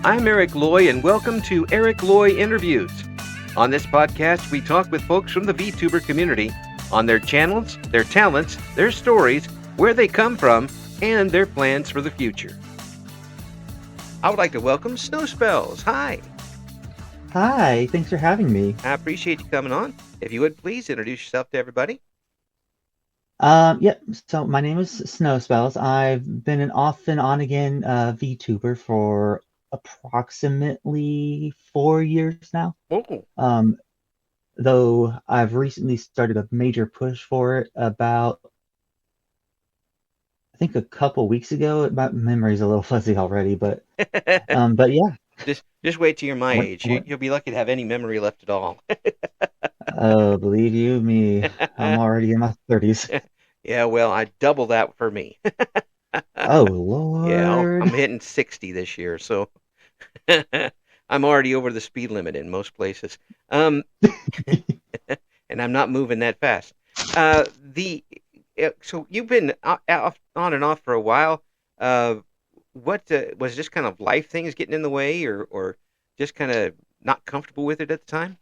I'm Eric Loy, and welcome to Eric Loy Interviews. On this podcast, we talk with folks from the VTuber community on their channels, their talents, their stories, where they come from, and their plans for the future. I would like to welcome Snowspells. Hi. Hi, thanks for having me. I appreciate you coming on. If you would please introduce yourself to everybody. Yep, so my name is Snowspells. I've been an off and on again VTuber for approximately 4 years now. Oh, Um, though I've recently started a major push for it about, I think a couple weeks ago. My memory's a little fuzzy already, but yeah. just wait till you're my What, age. what, You'll be lucky to have any memory left at all. believe you me, I'm already in my 30s. Yeah, well, I double that for me. Oh, Yeah, I'm Lord. hitting 60 this year, so I'm already over the speed limit in most places. Um, and I'm not moving that fast. The So you've been on and off for a while. Uh, what was just kind of life things getting in the way, or just kind of not comfortable with it at the time?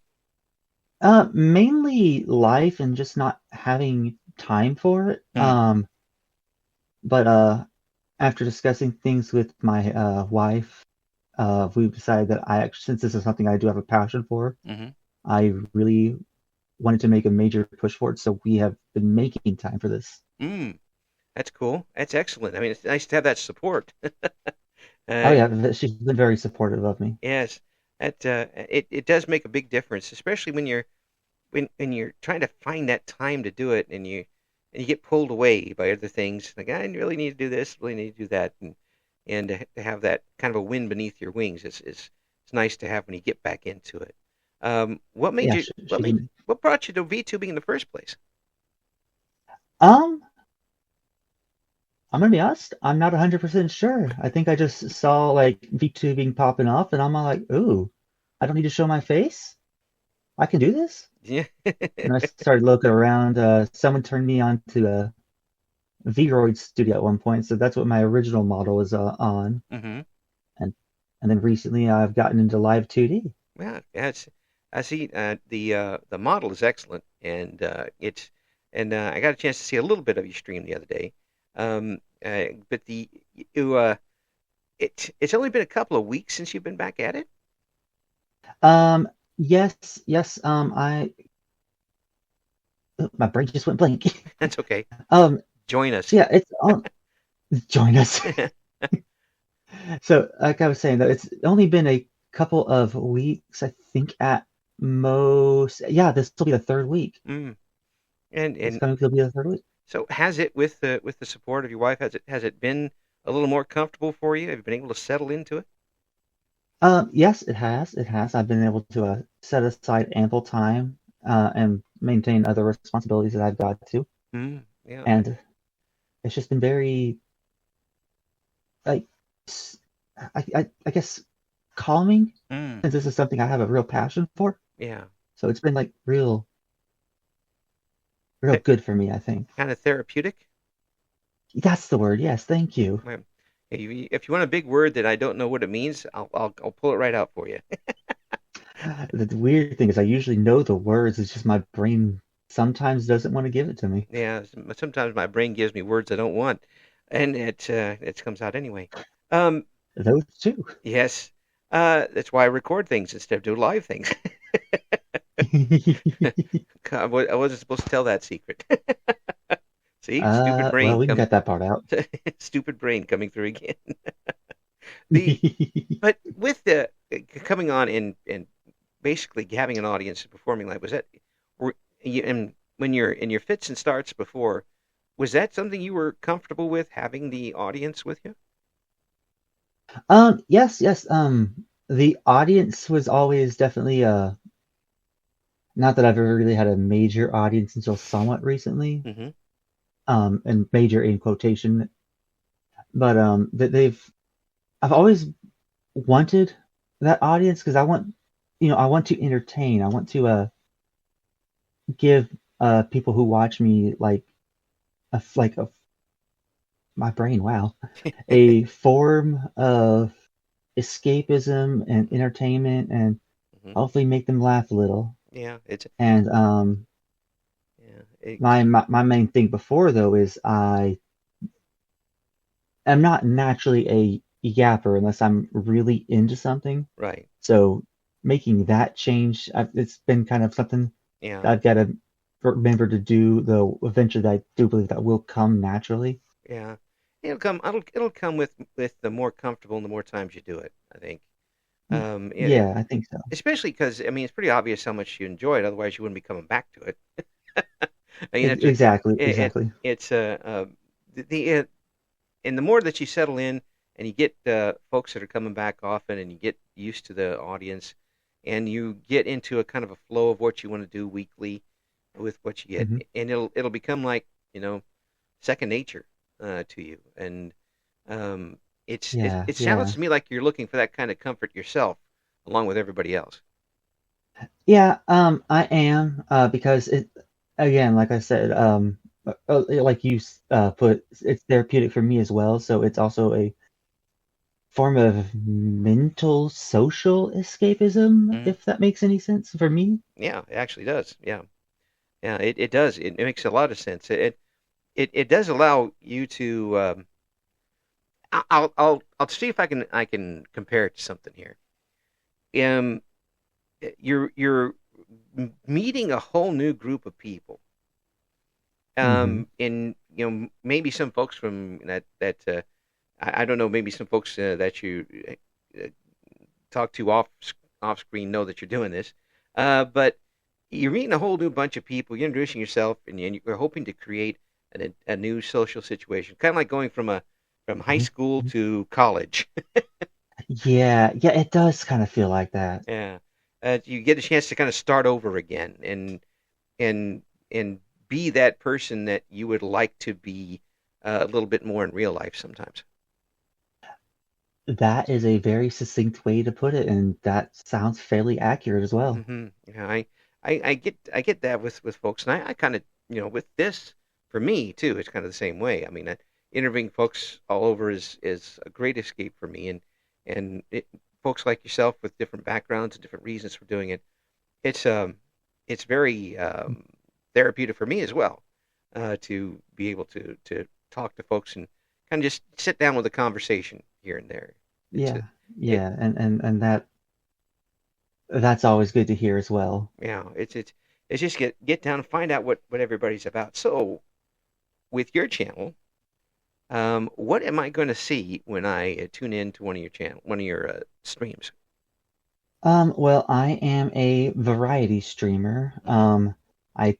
Mainly life and just not having time for it. Hmm. But after discussing things with my wife, we decided that since this is something I do have a passion for, Hmm. I really wanted to make a major push for it. So we have been making time for this. Mm, that's cool. That's excellent. I mean, it's nice to have that support. Oh Uh, yeah, she's been very supportive of me. yes, it does make a big difference, especially when you're trying to find that time to do it, and you get pulled away by other things. Like I really need to do this, really need to do that, and to have that kind of a wind beneath your wings is it's nice to have when you get back into it. What made Yeah, you she did. what brought you to VTubing in the first place? Um, I'm gonna be honest, I'm not 100% sure. I think I just saw like VTubing popping up, and I'm all like, ooh, I don't need to show my face. I can do this. Yeah. And I started looking around. Someone turned me on to a Vroid Studio at one point, so that's what my original model was on. Hmm. And and then recently I've gotten into Live 2D. Yeah, I see the model is excellent, and I got a chance to see a little bit of your stream the other day. But the you it's only been a couple of weeks since you've been back at it. Yes, yes. My brain just went blank. That's okay. um, Join us. so yeah, it's on. Join us. So, like I was saying, though, it's only been a couple of weeks, I think, at most. Yeah, this will be the third week. Mm. And This and coming week will be the third week. so has it with the support of your wife? Has it been a little more comfortable for you? Have you been able to settle into it? Yes, it has. It has. I've been able to set aside ample time and maintain other responsibilities that I've got to, Mm. Yeah. and it's just been very like I guess calming, Mm. since this is something I have a real passion for. Yeah. So it's been like real Th- good for me, I think. Kind of therapeutic. That's the word. Yes, thank you. Well, if you want a big word that I don't know what it means, I'll pull it right out for you. The weird thing is I usually know the words. It's just my brain sometimes doesn't want to give it to me. Yeah, sometimes my brain gives me words I don't want, and it comes out anyway. Um, Those two. yes, that's why I record things instead of do live things. I wasn't supposed to tell that secret. See, stupid Well, brain we can come, cut that part out. stupid brain coming through again. The But with the coming on and basically having an audience and performing live, was that were you and when you're in your fits and starts before, was that something you were comfortable with having the audience with you? Yes, yes. The audience was always definitely not that I've ever really had a major audience until somewhat recently. Hmm. And major in quotation, but that I've always wanted that audience because I want to entertain. I want to give people who watch me like a my brain, wow, a form of escapism and entertainment, and Hmm. hopefully make them laugh a little. Yeah, it's And yeah, my main thing before though is I am not naturally a yapper unless I'm really into something. right. So making that change, it's been kind of something Yeah, that I've got to remember to do, though eventually I do believe that will come naturally. yeah. It'll come with the more comfortable and the more times you do it, I think. Yeah, I think so. Especially because I mean it's pretty obvious how much you enjoy it. Otherwise, you wouldn't be coming back to it. I mean, Exactly, it exactly. it's the and the more that you settle in and you get folks that are coming back often, and you get used to the audience, and you get into a kind of a flow of what you want to do weekly with what you get, Hmm. and it'll become like second nature to you. And Yeah, it sounds yeah, to me like you're looking for that kind of comfort yourself, along with everybody else. yeah. I am because it again, like I said, like you put, it's therapeutic for me as well. So it's also a form of mental social escapism, Hmm. if that makes any sense for me. Yeah, it actually does. Yeah, yeah, it does. It makes a lot of sense. It does allow you to. I'll see if I can compare it to something here. Um, you're meeting a whole new group of people. Hmm. And maybe some folks from that I don't know, maybe some folks that you uh, talk to off screen know that you're doing this, but you're meeting a whole new bunch of people. You're introducing yourself, and you're hoping to create a new social situation, kind of like going from high Hmm. school to college. Yeah, yeah, it does kind of feel like that. Yeah, you get a chance to kind of start over again, and and be that person that you would like to be a little bit more in real life sometimes. That is a very succinct way to put it, and that sounds fairly accurate as well. Yeah, I get that with folks, and I kind of with this for me too. It's kind of the same way. I mean, interviewing folks all over is a great escape for me, and folks like yourself with different backgrounds and different reasons for doing it. It's it's very therapeutic for me as well, to be able to talk to folks and kind of just sit down with a conversation here and there. It's a, Yeah, it yeah, and that's always good to hear as well. Yeah, it's just get down and find out what everybody's about. So with your channel, what am I going to see when I tune in to one of your streams? Well, I am a variety streamer. Hmm. I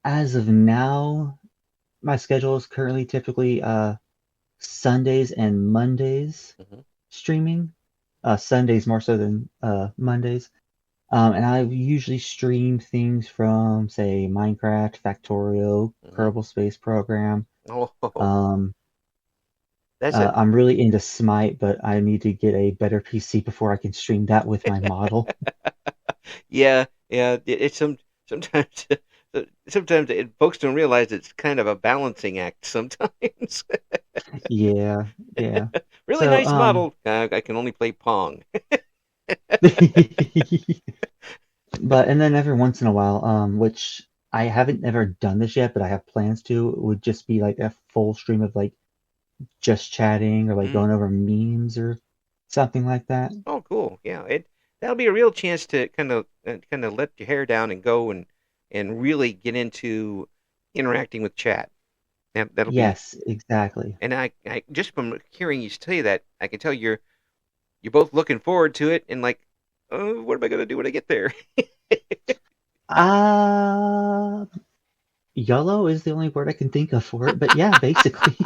as of now, my schedule is currently typically Sundays and Mondays Hmm. streaming. Sundays more so than Mondays. And I usually stream things from, say, Minecraft, Factorio, Hmm. Kerbal Space Program. Oh, Um, that's a I'm really into Smite, but I need to get a better PC before I can stream that with my model. yeah, yeah. It's sometimes sometimes folks don't realize it's kind of a balancing act sometimes. Yeah, yeah. Really So, nice model. I can only play Pong. but and then every once in a while, which I haven't ever done this yet, but I have plans to, would just be like a full stream of like just chatting or like Mm. going over memes or something like that. Oh, cool. Yeah, it that'll be a real chance to kind of let your hair down and go and really get into interacting with chat. That'll be Yes, exactly. and I just from hearing you tell you that I can tell you're both looking forward to it and like, oh, what am I gonna do when I get there? Uh, YOLO is the only word I can think of for it, but yeah, basically.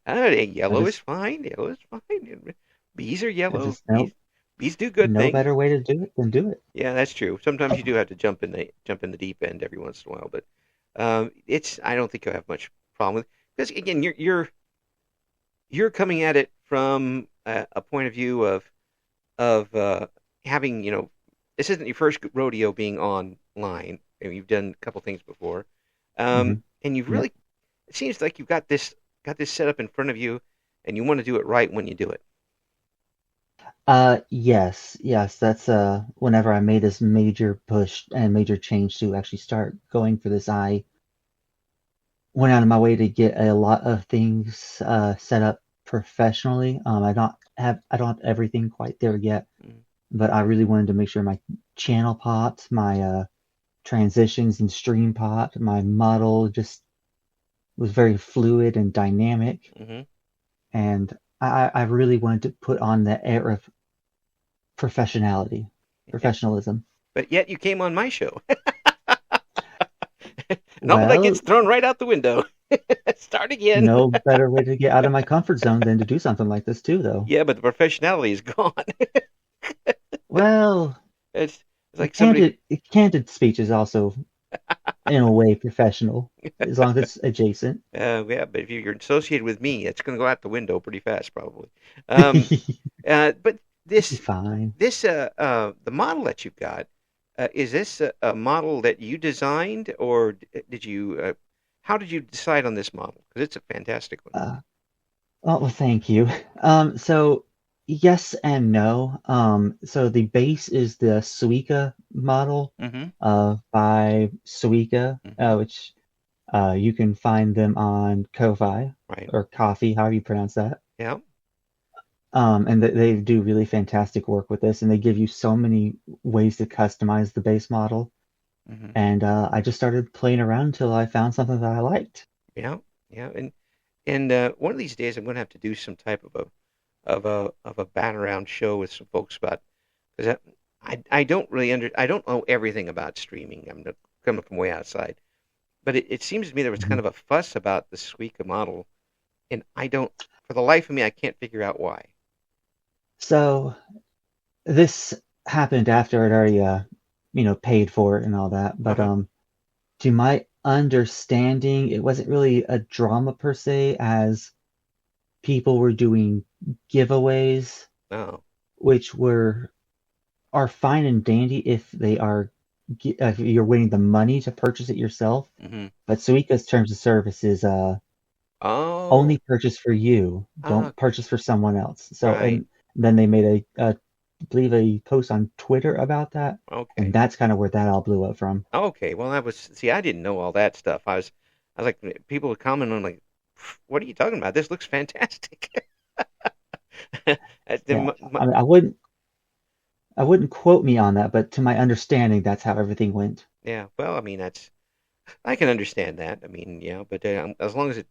I Yellow is just fine. Yellow is fine. Bees are I yellow. just know Bees do good no things. better way to do it than do it. Yeah, that's true. Sometimes you do have to jump in the deep end every once in a while, but it's I don't think you'll have much problem with because again, you're coming at it from a point of view of having this isn't your first rodeo being online. I mean, you've done a couple things before, Hmm. and you've Yep. really it seems like you've got this set up in front of you, and you want to do it right when you do it. Yes, that's whenever I made this major push and major change to actually start going for this, I went out of my way to get a lot of things set up professionally. I don't have everything quite there yet, Mm, but I really wanted to make sure my channel popped, my transitions and stream popped, my model just was very fluid and dynamic, mm-hmm. and I really wanted to put on the air of professionality, Yeah. professionalism. But yet you came on my show, and all that gets Well, thrown right out the window. Start again. no better way to get out of my comfort zone than to do something like this too, though. Yeah, but the professionality is gone. Well, It's, it's like somebody. candid speech is also in a way professional, as long as it's adjacent. Yeah, but if you're associated with me, it's going to go out the window pretty fast, probably. Um, but It'd be this, fine. the model that you've got, is this a model that you designed, or did you? How did you decide on this model? Because it's a fantastic one. Uh, well, thank you. So yes and no. So the base is the Suica model, Mm-hmm. by Suica, Mm-hmm. which you can find them on Ko-fi Right. or Coffee, however you pronounce that. Yeah. And they do really fantastic work with this, and they give you so many ways to customize the base model. Mm-hmm. And I just started playing around until I found something that I liked. Yeah. Yeah. And one of these days, I'm going to have to do some type of a bat around show with some folks about because I don't really I don't know everything about streaming. I'm coming from way outside, but it seems to me there was kind Mhm. of a fuss about the Suica model, and I don't, for the life of me, I can't figure out why. So this happened after I'd already, paid for it and all that. But Uh-huh. to my understanding, it wasn't really a drama per se, as people were doing giveaways, Oh. which are fine and dandy if if you're winning the money to purchase it yourself. Mm-hmm. But Suica's terms of service is only Oh. purchase for you, don't Okay. purchase for someone else. So, Right. and then they made I believe a post on Twitter about that, and Okay. that's kind of where that all blew up from. Okay. Well, that was, see, I didn't know all that stuff. I was like, people would comment on like, what are you talking about? This looks fantastic. Yeah, I mean, I wouldn't quote me on that, but to my understanding, that's how everything went. Yeah. Well, I mean, I can understand that. I mean, yeah, but as long as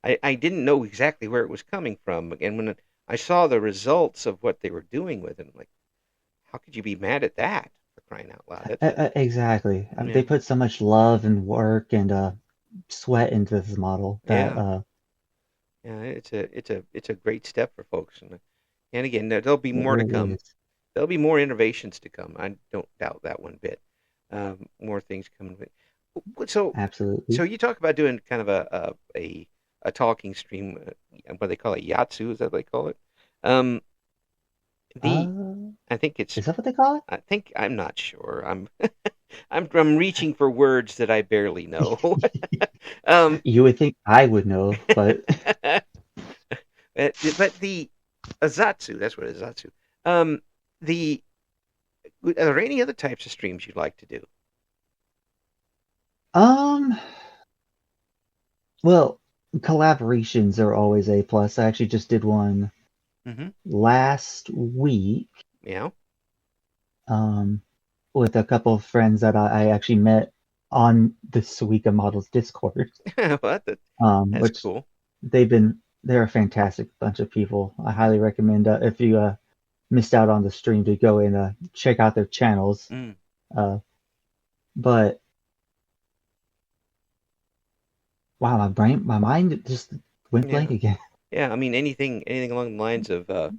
I didn't know exactly where it was coming from. And when I saw the results of what they were doing with it, I'm like, how could you be mad at that? For crying out loud. That's a, Exactly. I mean, they yeah, put so much love and work and sweat into this model that yeah, yeah. It's a great step for folks. And again, there'll be it more to really come. is. There'll be more innovations to come. I don't doubt that one bit. More things coming. So, so Absolutely. you talk about doing kind of a talking stream, what they call it, Yatsu, is that what they call it? Um, the Uh, I think it's is that what they call I think I'm not sure. I'm reaching for words that I barely know. it? um, You would think I would know, but but the Azatsu, that's what it is, Azatsu. Um, the Are there any other types of streams you'd like to do? um, well, collaborations are always a plus. I actually just did one Mm-hmm. last week, Yeah. um, with a couple of friends that I actually met on the Suica Models Discord, Well, that's which cool. they're a fantastic bunch of people. I highly recommend, if you missed out on the stream, to go and check out their channels. Mm, Uh, but wow, my mind just went blank yeah. again. Yeah. I mean, anything along the lines of a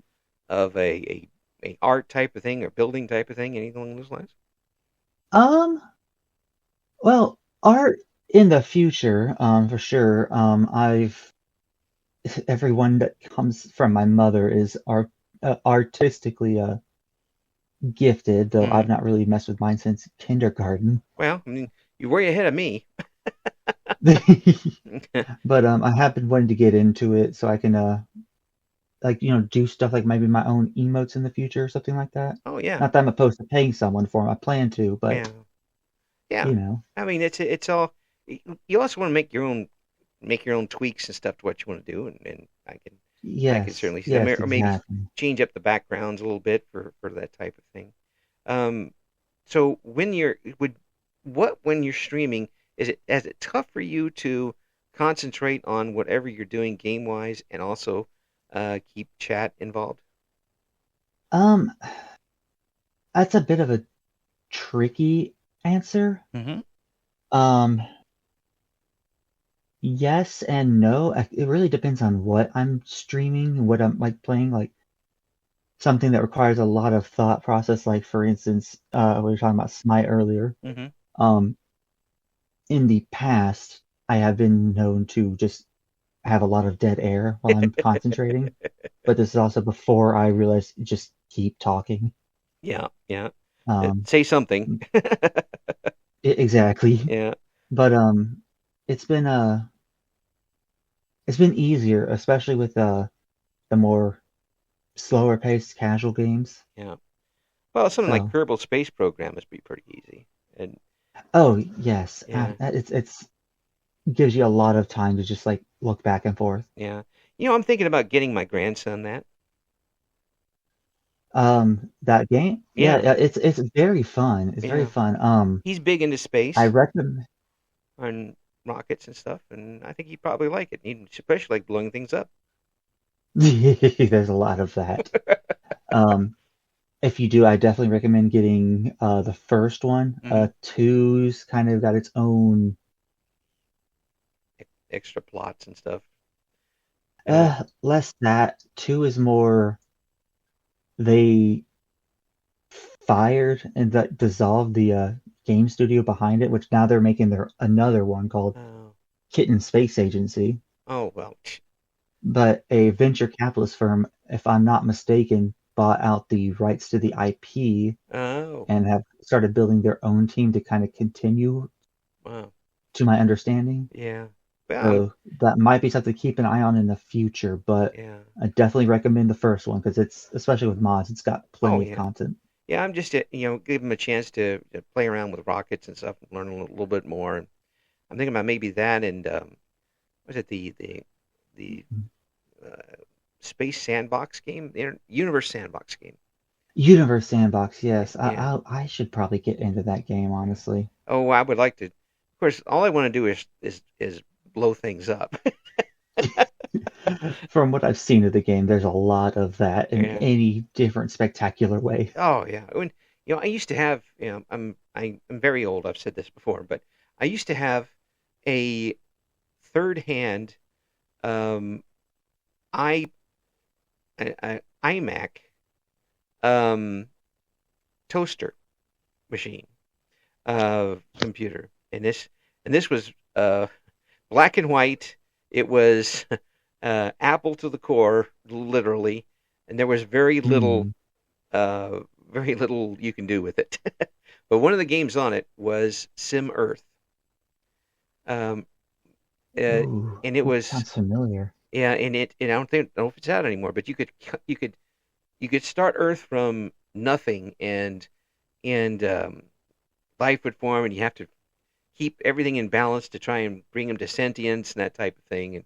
art type of thing or building type of thing, anything along those lines? Um, well, art in the future, for sure. I've Everyone that comes from my mother is artistically gifted, though Mm. I've not really messed with mine since kindergarten. Well, I mean, you're way ahead of me. But I have been wanting to get into it so I can like do stuff like maybe my own emotes in the future or something like that. Oh yeah, Not that I'm opposed to paying someone for them. I plan to, but yeah, yeah. you know, I mean, it's all. You also want to make your own tweaks and stuff to what you want to do, and I can yes, certainly see that, yes, or maybe exactly. change up the backgrounds a little bit for that type of thing. Um, so when you're streaming, is it tough for you to concentrate on whatever you're doing game wise and also keep chat involved? Um, that's a bit of a tricky answer. Mm-hmm. Um, yes and no. It really depends on what I'm streaming, what I'm like playing. Like something that requires a lot of thought process, like for instance, we were talking about Smite earlier. Mm-hmm. Um, in the past, I have been known to just have a lot of dead air while I'm concentrating, but this is also before I realized just keep talking. Yeah, yeah. Um, Say something. exactly. Yeah, But it's been uh it's been easier, especially with the more slower paced casual games. yeah. Well, something like So, Kerbal Space Program must be pretty easy. And oh yes, yeah, it's gives you a lot of time to just like look back and forth. yeah. I'm thinking about getting my grandson that. That game, yeah, Yeah, it's very fun. It's very yeah. fun. He's big into I space recommend. and rockets and stuff, and I think he'd probably like it. He'd especially like blowing things up. There's a lot of that. Um, if you do, I definitely recommend getting the first one. Hmm. Two's kind of got its own. Extra plots and stuff. Uh, Less that. Two is more they fired and that dissolved the game studio behind it, which now they're making their another one called oh, Kitten Space Agency. oh well. But a venture capitalist firm, if I'm not mistaken, bought out the rights to the IP Oh, and have started building their own team to kind of continue, wow. to my understanding. Yeah. Well, So that might be something to keep an eye on in the future, but yeah. I definitely recommend the first one because it's, especially with mods, it's got Oh plenty of yeah. content. Yeah, I'm just give him a chance to play around with rockets and stuff and learn little bit more. And I'm thinking about maybe that and was it the uh, space sandbox game, the universe sandbox game? Universe Sandbox, yes. Yeah. I should probably get into that game, honestly. Oh, I would like to. Of course, all I want to do is blow things up. From what I've seen of the game, there's a lot of that in Yeah. any different spectacular way. Oh yeah. When I used to have, I'm very old. I've said this before, but I used to have a third hand um i iMac um toaster machine computer, and this was black and white. It was Apple to the core, literally, and there was Hmm. uh, very little you can do with it. But one of the games on it was Sim Earth, um, uh, Ooh, and it that was sounds familiar. yeah, and I don't know if it's out anymore, but you could start Earth from nothing, and life would form, and you have to keep everything in balance to try and bring them to sentience and that type of thing,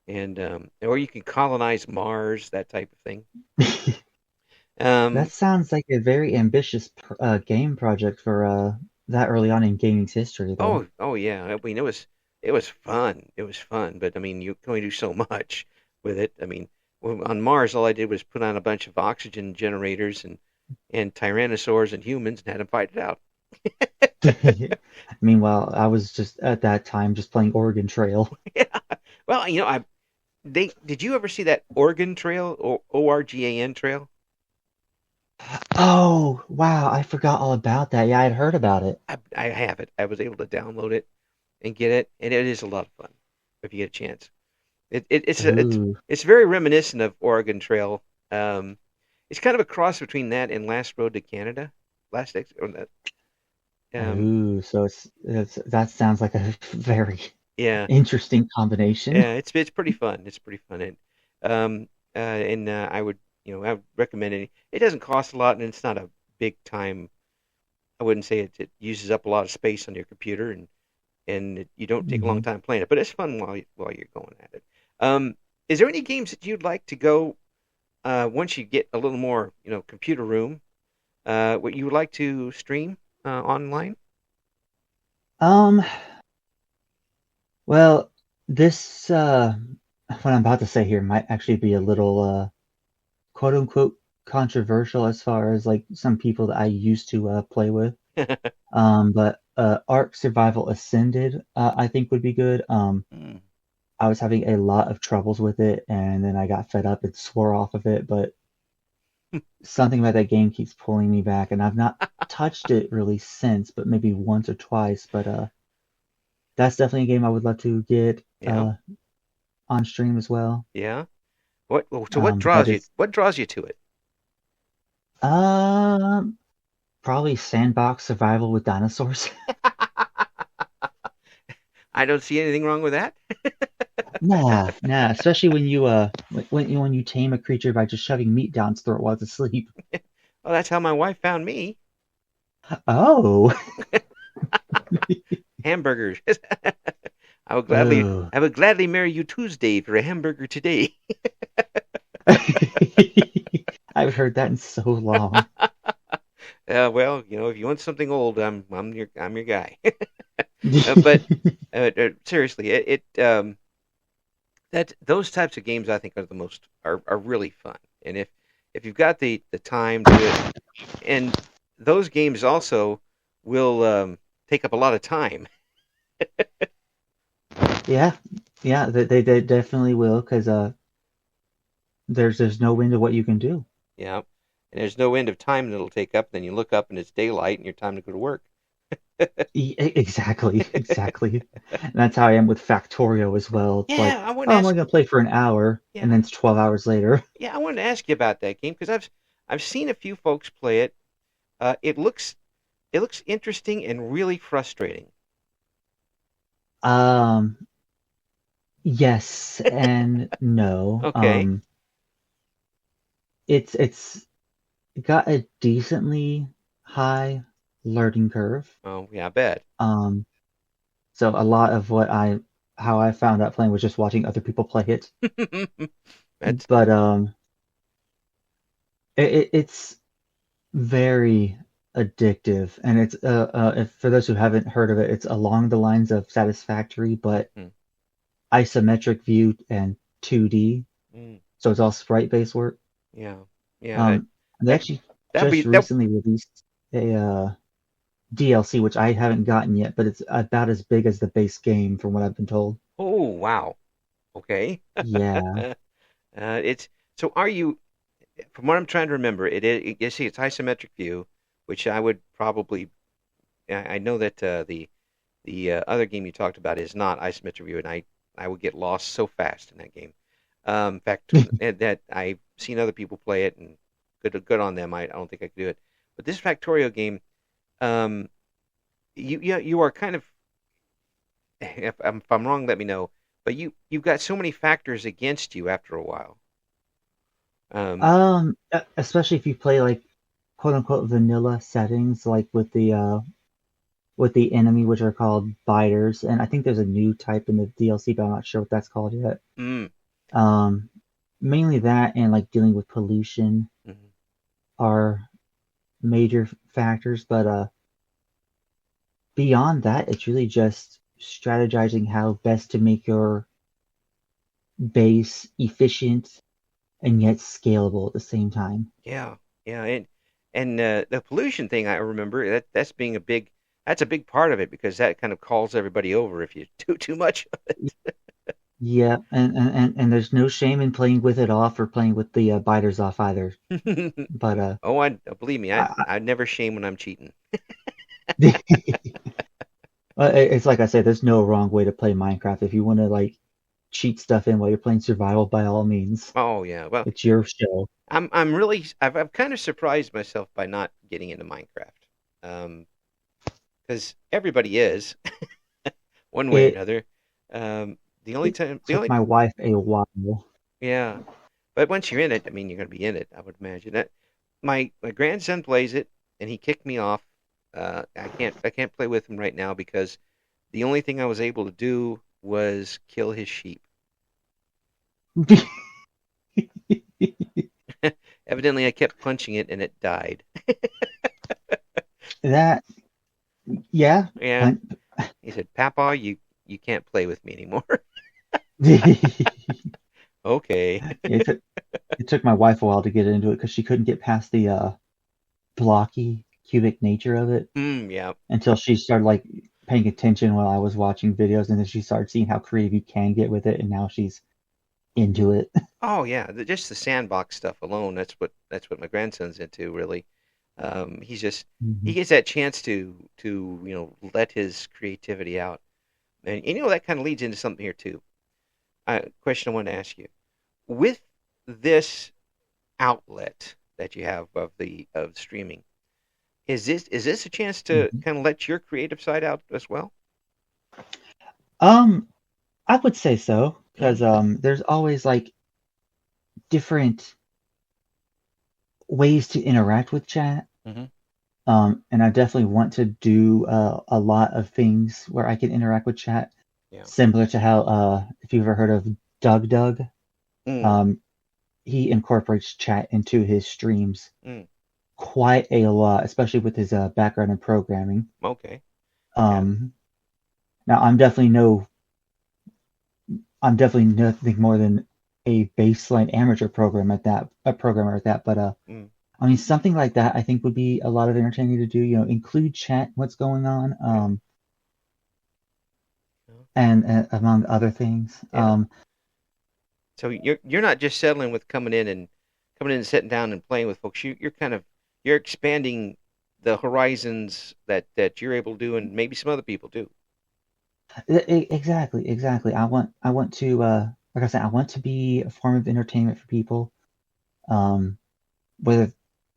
and or you can colonize Mars, that type of thing. That Um, sounds like a very ambitious game project for that early on in gaming's history, though. oh yeah, I mean it was fun. It was fun, but I mean you can only do so much with it. I mean, on Mars, all I did was put on a bunch of oxygen generators and tyrannosaurs and humans and had them fight it out. Meanwhile, I was just at that time just playing Oregon Trail. Yeah. Well, I they did you ever see that Oregon Trail or ORGAN Trail? Oh, wow, I forgot all about that. Yeah, I'd heard about it. I have it. I was able to download it and get it, and it is a lot of fun if you get a chance. Ooh. It's very reminiscent of Oregon Trail. Um, it's kind of a cross between that and Last Road to Canada. Last Ex or that. Ooh, so it's that sounds like a very Yeah, interesting combination. yeah. It's pretty fun. It's pretty fun. And and I would recommend it. It doesn't cost a lot, and it's not a big time. I wouldn't say it uses up a lot of space on your computer, and you don't take a long Hmm. time playing it, but it's fun while you're going at it. Um, is there any games that you'd like to go once you get a little more, computer room? What you would like to stream online? Um, well, this what I'm about to say here might actually be a little quote unquote controversial as far as like some people that I used to play with. But Ark Survival Ascended, I think would be good. Mm. I was having a lot of troubles with it, and then I got fed up and swore off of it. But something about that game keeps pulling me back, and I've not touched it really since, but maybe once or twice. But that's definitely a game I would love to get Yeah, on stream as well. yeah. So But it's what draws you to it? um probably sandbox survival with dinosaurs. I don't see anything wrong with that. Nah, nah. Especially when you tame a creature by just shoving meat down its throat while it's asleep. Well, that's how my wife found me. Oh, Hamburgers. oh. I would gladly marry you Tuesday for a hamburger today. I've heard that in so long. Well, if you want something old, I'm your guy. But seriously, that those types of games I think are are really fun. And if you've got the time to do it, and those games also will take up a lot of time. Yeah, yeah. They definitely will because there's no end to what you can do. Yeah, and there's no end of time that it'll take up. Then you look up and it's daylight and your time to go to work. Exactly, exactly. And that's how I am with Factorio as well. It's like, Yeah, I want to oh, I'm ask. only gonna play for an hour, and Yeah, then it's 12 hours later. yeah, I wanted to ask you about that game because I've seen a few folks play it. It looks interesting and really frustrating. Um, yes and no. Okay. It's got a decently high learning curve. Oh, yeah, I bet. Um, so a lot of how I found out playing was just watching other people play it. That's But it's very addictive, and it's if, for those who haven't heard of it, it's along the lines of Satisfactory, but mm, isometric view and 2D. mm, So it's all sprite-based work. yeah, yeah. Um, they That actually that'd be just that. recently released a DLC, which I haven't gotten yet, but it's about as big as the base game, from what I've been told. Oh, wow. Okay. Yeah. It's so. Are you? From what I'm trying to remember, you see, it's isometric view, which I would probably. I know that the other game you talked about is not isometric view, and I would get lost so fast in that game. In fact, that I've seen other people play it, and good on them. I don't think I could do it. But this Factorio game, um, you are kind of. If I'm wrong, let me know. But you've got so many factors against you after a while. Um, Especially if you play like quote unquote vanilla settings, like with the enemy, which are called biters, and I think there's a new type in the DLC, but I'm not sure what that's called yet. mm, Um, Mainly that and like dealing with pollution mhm. are major factors, but beyond that, it's really just strategizing how best to make your base efficient and yet scalable at the same time. Yeah, yeah, and the pollution thing I remember that's a big part of it because that kind of calls everybody over if you do too much of Yeah, and there's no shame in playing with it off or playing with the biters off either. it. But Oh, I believe me, I, I never shame when I'm cheating. it's like I said, there's no wrong way to play Minecraft. If you want to like cheat stuff in while you're playing survival, by all means, Oh yeah, well, it's your show. I've kind of surprised myself by not getting into Minecraft. Um, because everybody is one way or It another. The only it time, the took only my wife a while. yeah. But once you're in it, I mean, you're going to be in it. I would imagine that my grandson plays it, and he kicked me off. I can't play with him right now because the only thing I was able to do was kill his sheep. Evidently, I kept punching it, and it died. That, yeah. Yeah, he said, "Papa, you can't play with me anymore." Okay. it took it took my wife a while to get into it because she couldn't get past the blocky cubic nature of it Yeah. until she started like paying attention while I was watching videos, and then she started seeing how creative you can get with it, and now she's into it. Oh yeah, just the sandbox stuff alone. That's what my grandson's into really. He's just he Mhm. gets that chance to let his creativity out, and that kind of leads into something here too. Question I want to ask you: with this outlet that you have of streaming, is this a chance to Mhm. kind of let your creative side out as well? Um, I would say so Mm-hmm. because there's always like different ways to interact with chat. Mm-hmm. And I definitely want to do a lot of things where I can interact with chat, Yeah. similar to how if you've ever heard of Doug, Mm, um, he incorporates chat into his streams mm, quite a lot, especially with his background in programming. okay. Yeah. Um, Now I'm definitely nothing more than a baseline amateur programmer at that, but Mm, I mean, something like that I think would be a lot of entertaining to do. Include chat, what's going on, yeah. Yeah. and among other things. Yeah. So you're not just settling with coming in and sitting down and playing with folks. You're expanding the horizons that you're able to do, and maybe some other people do. Exactly, exactly. I want to, like I said, I want to be a form of entertainment for people. Um, whether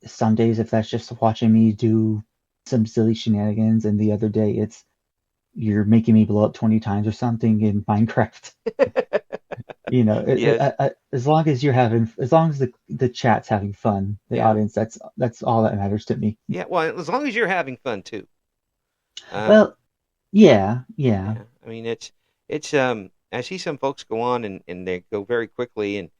some days if that's just watching me do some silly shenanigans, and the other day it's you're making me blow up 20 times or something in Minecraft. Yes. As long as the chat's having fun, the Yeah. audience, that's all that matters to me. Yeah. Well, as long as you're having fun too. Uh, Well, yeah, yeah. yeah. I mean, it's I see some folks go on and they go very quickly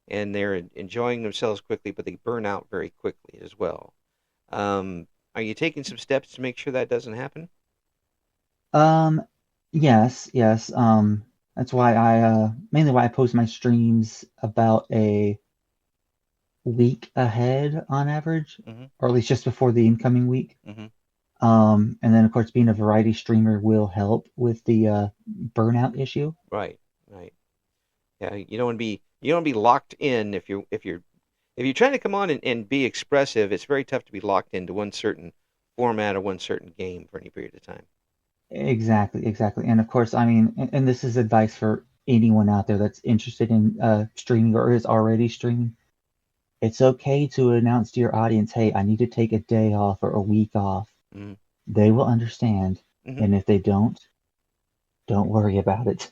and they're enjoying themselves quickly, but they burn out very quickly as well. Um, are you taking some steps to make sure that doesn't happen? Um, yes, yes. That's why I mainly why I post my streams about a week ahead on average, Mm-hmm. or at least just before the incoming week. Mm-hmm. And then of course being a variety streamer will help with the burnout issue. Right. Right. Yeah. You don't want to be locked in if you're trying to come on and be expressive. It's very tough to be locked into one certain format or one certain game for any period of time. Exactly, exactly. And of course, I mean, and this is advice for anyone out there that's interested in streaming or is already streaming. It's okay to announce to your audience, hey, I need to take a day off or a week off. Mm-hmm. They will understand. Mm-hmm. And if they don't worry about it.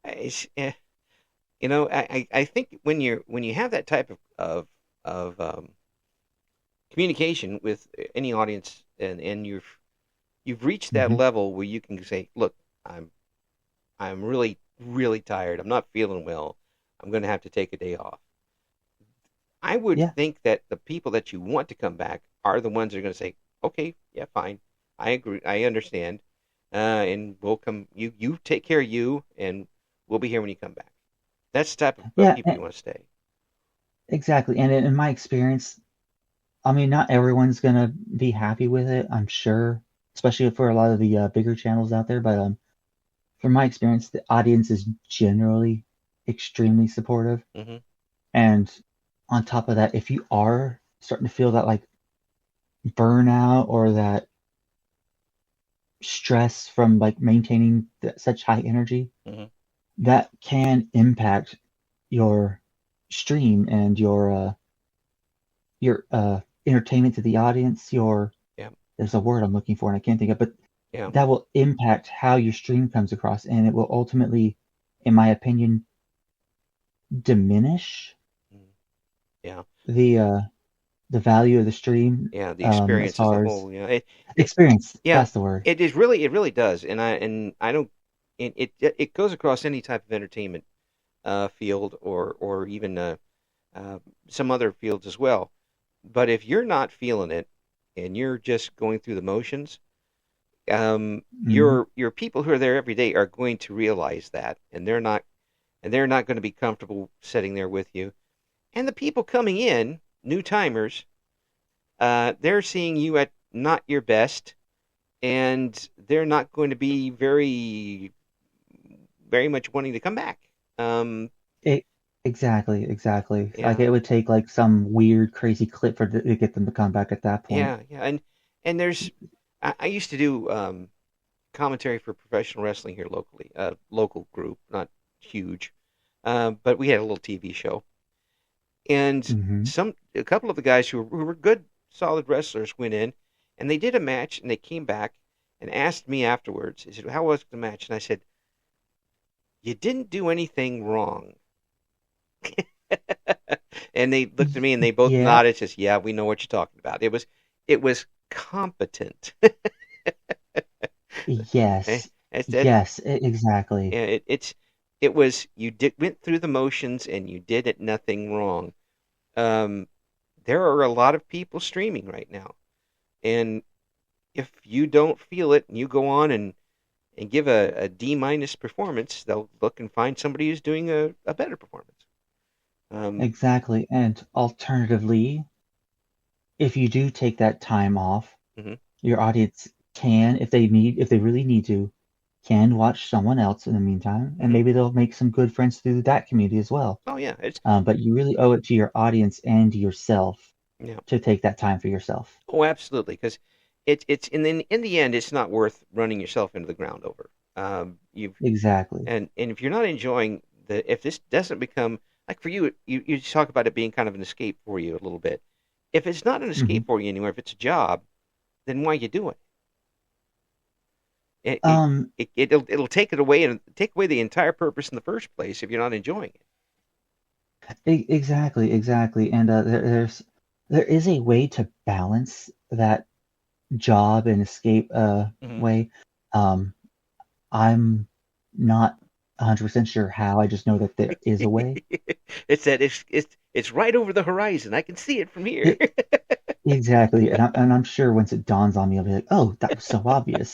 It's, I think when you have that type of communication with any audience and you've reached that Hmm. level where you can say, look, I'm really really tired. I'm not feeling well. I'm going to have to take a day off. I would Yeah, think that the people that you want to come back are the ones that are going to say, okay, yeah, fine. I agree. I understand. And we'll come. You take care of you, and we'll be here when you come back. That's the type of yeah, people you want to stay. exactly. And in my experience, I mean, not everyone's gonna be happy with it, I'm sure, especially for a lot of the bigger channels out there. But from my experience, the audience is generally extremely supportive. Hmm. And on top of that, if you are starting to feel that like burnout or that stress from like maintaining such high energy, Hmm. that can impact your stream and your entertainment to the audience. Your Yeah, There's a word I'm looking for and I can't think of, but yeah. that will impact how your stream comes across, and it will ultimately, in my opinion, diminish Yeah, the uh, the value of the stream, yeah. The as experience as a far as whole. It experience. yeah. That's the word. It really does. And I don't. It goes across any type of entertainment field or even uh, some other fields as well. But if you're not feeling it and you're just going through the motions, Hmm. your people who are there every day are going to realize that, and they're not going to be comfortable sitting there with you. And the people coming in, new timers, they're seeing you at not your best, and they're not going to be very much wanting to come back. Um, It exactly, exactly. Like yeah, it would take like some weird, crazy clip to get them to come back at that point. yeah. And there's I used to do commentary for professional wrestling here locally, a local group, not huge, but we had a little TV show, and Hmm. a couple of the guys who were good, solid wrestlers went in, and they did a match, and they came back and asked me afterwards. They said, "How was the match?" And I said, "You didn't do anything wrong." And they looked at me and they both Yeah. nodded, says, "Yeah, we know what you're talking about. It was competent." Eh, Yes. that Yes. Exactly. it was you did went through the motions and you did it nothing wrong. Um, there are a lot of people streaming right now, and if you don't feel it and you go on and give a D minus performance, they'll look and find somebody who's doing a better performance. Um, Exactly. And alternatively, if you do take that time off, mhm, your audience can, if they really need to, can watch someone else in the meantime, and mhm. maybe they'll make some good friends through that community as well. Oh yeah, it's But you really owe it to your audience and yourself yeah. to take that time for yourself. Oh, absolutely, because it's in the end, it's not worth running yourself into the ground over. You've Exactly. and if you're not enjoying if this doesn't become like for you, you talk about it being kind of an escape for you a little bit. If it's not an Hmm. escape for you anymore, if it's a job, then why you do it? It, it, Um, it'll take it away and take away the entire purpose in the first place if you're not enjoying it. exactly, exactly. And there is a way to balance that job and escape Hmm. way. Um, I'm not 100% sure how. I just know that there is a way. It's that it's right over the horizon. I can see it from here. It, exactly, and I'm sure once it dawns on me, I'll be like, "Oh, that was so obvious."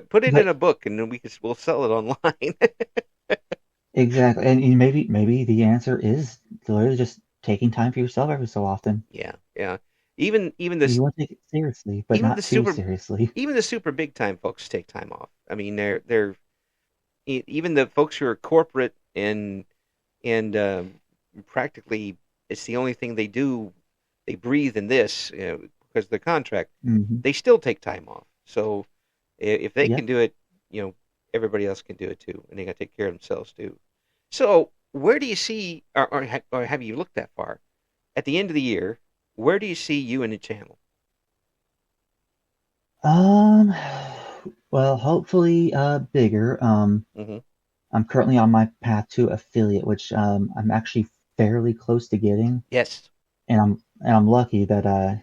Put it in But a book, and then we'll sell it online. exactly, and maybe the answer is literally just taking time for yourself every so often. Yeah, yeah. Even You want to take it seriously, but even the not too super seriously. even the super big time folks take time off. I mean, even the folks who are corporate and practically it's the only thing they do. They breathe in this, because of the contract. Hmm. They still take time off. So if they can Yep. do it, everybody else can do it too, and they got to take care of themselves too. So where do you see, or have you looked that far? At the end of the year, where do you see you in the channel? Um, well, hopefully, bigger. Hmm. I'm currently on my path to affiliate, which I'm actually fairly close to getting, Yes. and I'm lucky that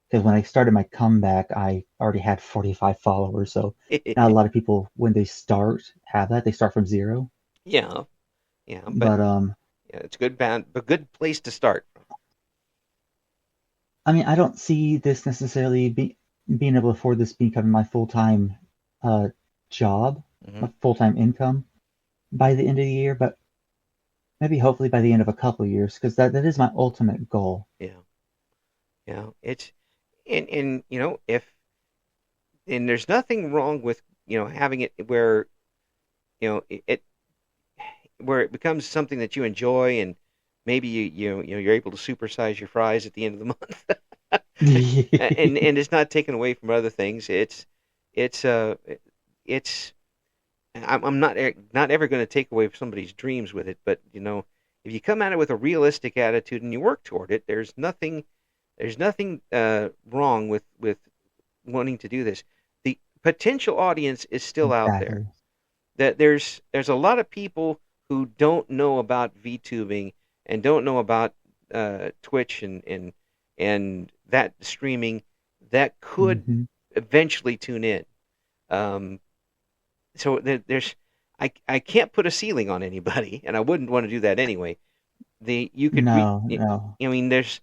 because when I started my comeback, I already had 45 followers. So not a lot of people when they start have that. They start from zero. Yeah, yeah, but But yeah, it's good band, a good place to start from. I mean, I don't see this necessarily being able to afford this becoming my full-time uh job, Hmm. my full-time income by the end of the year, but maybe hopefully by the end of a couple of years, because that is my ultimate goal. Yeah, yeah, it's and if and there's nothing wrong with having it where it where it becomes something that you enjoy, and maybe you're able to supersize your fries at the end of the month. And it's not taken away from other things. It's it's I'm not ever going to take away somebody's dreams with it, but if you come at it with a realistic attitude and you work toward it, there's nothing wrong with wanting to do this. The potential audience is still out there. Exactly. That there's a lot of people who don't know about VTubing, and don't know about Twitch and that streaming that could Hmm. eventually tune in. Um, so there's I can't put a ceiling on anybody, and I wouldn't want to do that anyway. The you could re No, no. I mean there's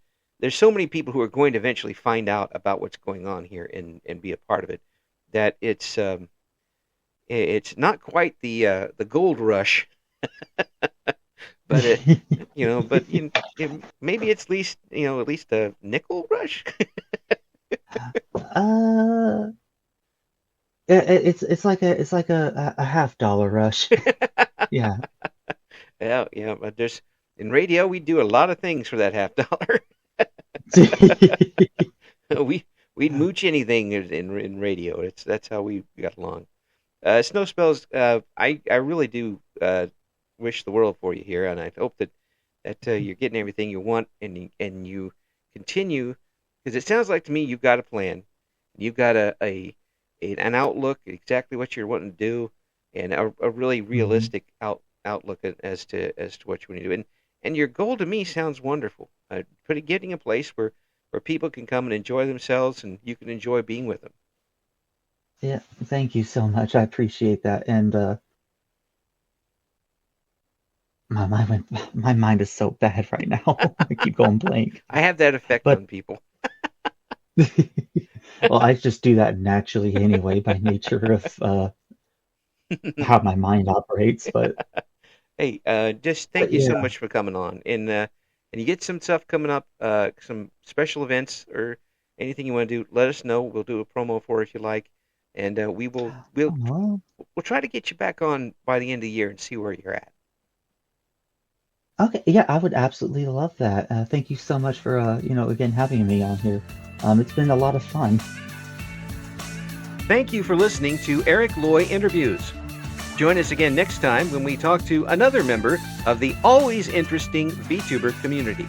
so many people who are going to eventually find out about what's going on here and be a part of it that it's not quite the gold rush, but maybe it's at least a nickel rush. uh, it's like a $50 rush. Yeah. Yeah, yeah, but there's in radio we do a lot of things for that $50. we we'd mooch anything in radio. That's how we got along. Snowspells, I really do wish the world for you here, and I hope that you're getting everything you want, and you continue, because it sounds like to me you've got a plan, you've got an outlook, exactly what you're wanting to do, and a really Hmm. realistic outlook as to what you want to do. And your goal to me sounds wonderful. Getting a place where people can come and enjoy themselves, and you can enjoy being with them. Yeah, thank you so much. I appreciate that. And my mind is so bad right now. I keep going blank. I have that effect But on people. well, I just do that naturally anyway by nature of how my mind operates. Hey, just But thank you so yeah. much for coming on, and you get some stuff coming up, some special events or anything you want to do. Let us know. We'll do a promo for it if you like, and Oh, well, we'll try to get you back on by the end of the year and see where you're at. okay. Yeah, I would absolutely love that. Thank you so much for again having me on here. It's been a lot of fun. Thank you for listening to Eric Loy Interviews. Join us again next time when we talk to another member of the always interesting VTuber community.